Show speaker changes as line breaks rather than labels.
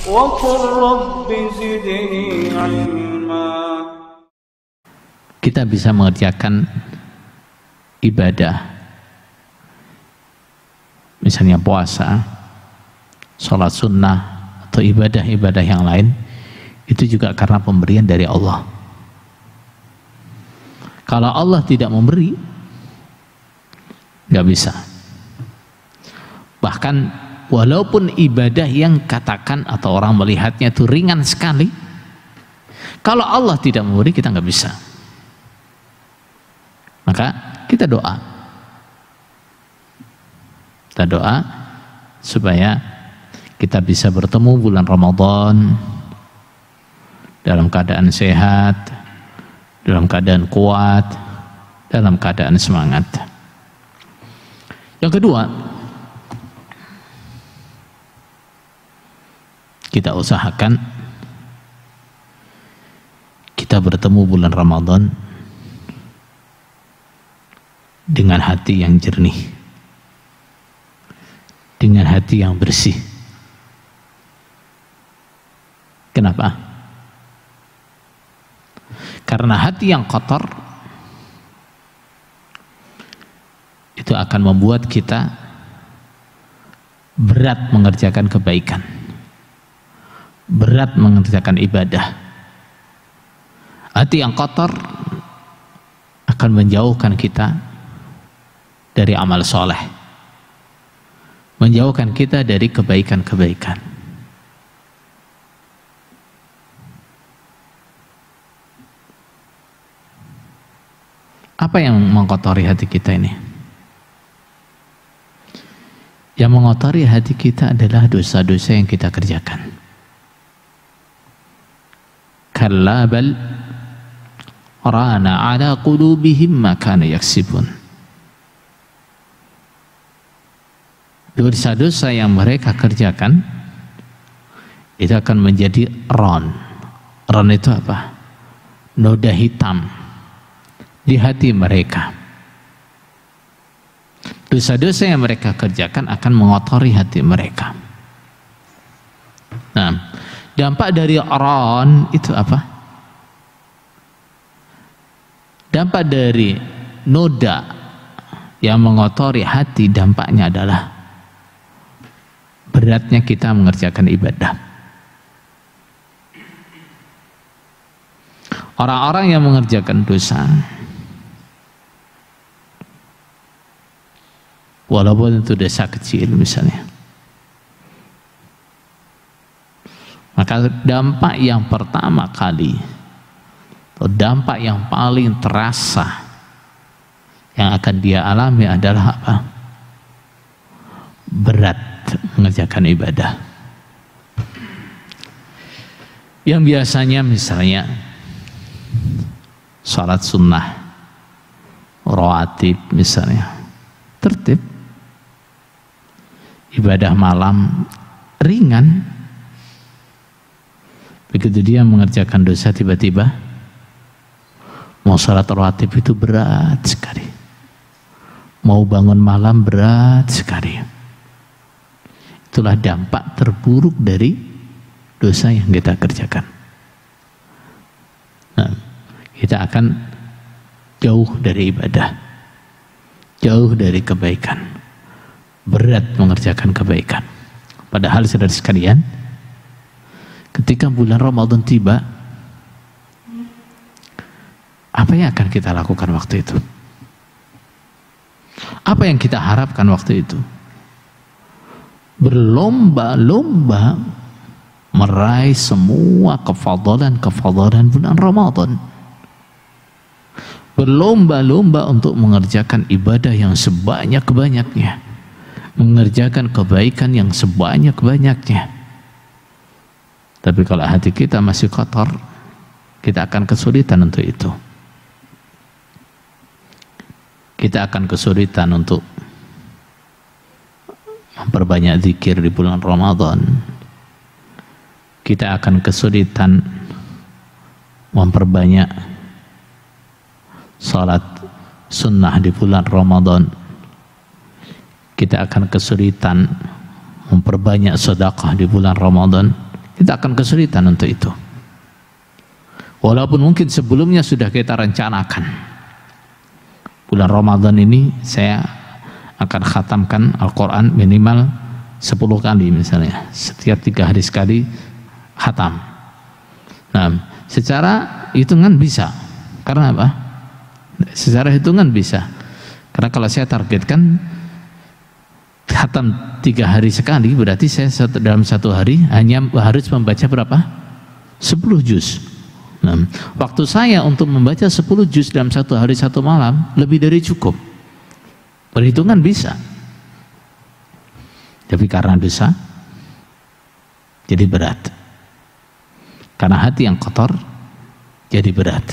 وقل رب زدني علما.
Kita bisa mengerjakan ibadah, misalnya puasa, sholat sunnah, atau ibadah-ibadah yang lain, itu juga karena pemberian dari Allah. Kalau Allah tidak memberi, nggak bisa. Bahkan walaupun ibadah yang katakan atau orang melihatnya itu ringan sekali, kalau Allah tidak memberi, kita nggak bisa. Maka kita doa. Kita doa supaya kita bisa bertemu bulan Ramadan dalam keadaan sehat, dalam keadaan kuat, dalam keadaan semangat. Yang kedua, kita usahakan kita bertemu bulan Ramadan dengan hati yang jernih, dengan hati yang bersih. Kenapa? Karena hati yang kotor itu akan membuat kita berat mengerjakan kebaikan, berat mengerjakan ibadah. Hati yang kotor akan menjauhkan kita dari amal soleh, menjauhkan kita dari kebaikan-kebaikan. Apa yang mengotori hati kita ini? Yang mengotori hati kita adalah dosa-dosa yang kita kerjakan. Kalla bal rana ala qulubihim ma kanu yaksibun. Dosa-dosa yang mereka kerjakan itu akan menjadi ron. Ron itu apa? Noda hitam di hati mereka. Dosa-dosa yang mereka kerjakan akan mengotori hati mereka. Nah, dampak dari ron itu apa? Dampak dari noda yang mengotori hati, dampaknya adalah beratnya kita mengerjakan ibadah. Orang-orang yang mengerjakan dosa, walaupun itu dosa kecil misalnya, maka dampak yang pertama kali atau dampak yang paling terasa yang akan dia alami adalah apa? Berat mengerjakan ibadah. Yang biasanya misalnya sholat sunnah, rawatib misalnya, tertib, ibadah malam ringan, begitu dia mengerjakan dosa tiba-tiba mau sholat rawatib itu berat sekali, mau bangun malam berat sekali. Itulah dampak terburuk dari dosa yang kita kerjakan. Nah, kita akan jauh dari ibadah, jauh dari kebaikan, berat mengerjakan kebaikan. Padahal saudara sekalian, ketika bulan Ramadan tiba, apa yang akan kita lakukan waktu itu? Apa yang kita harapkan waktu itu? Berlomba-lomba meraih semua kefadalan-kefadalan bulan Ramadan. Berlomba-lomba untuk mengerjakan ibadah yang sebanyak-banyaknya, mengerjakan kebaikan yang sebanyak-banyaknya. Tapi kalau hati kita masih kotor, kita akan kesulitan untuk itu. Kita akan kesulitan untuk memperbanyak zikir di bulan Ramadan. Kita akan kesulitan memperbanyak salat sunnah di bulan Ramadan. Kita akan kesulitan memperbanyak sedekah di bulan Ramadan. Kita akan kesulitan untuk itu. Walaupun mungkin sebelumnya sudah kita rencanakan, bulan Ramadan ini saya akan khatamkan Al-Quran minimal 10 kali misalnya, setiap 3 hari sekali khatam. Nah, secara hitungan bisa. Karena apa? Secara hitungan bisa. Karena kalau saya targetkan khatam 3 hari sekali, berarti saya dalam 1 hari hanya harus membaca berapa? 10 juz. Nah, waktu saya untuk membaca 10 juz dalam 1 hari 1 malam lebih dari cukup. Perhitungan bisa. Tapi karena dosa jadi berat. Karena hati yang kotor jadi berat.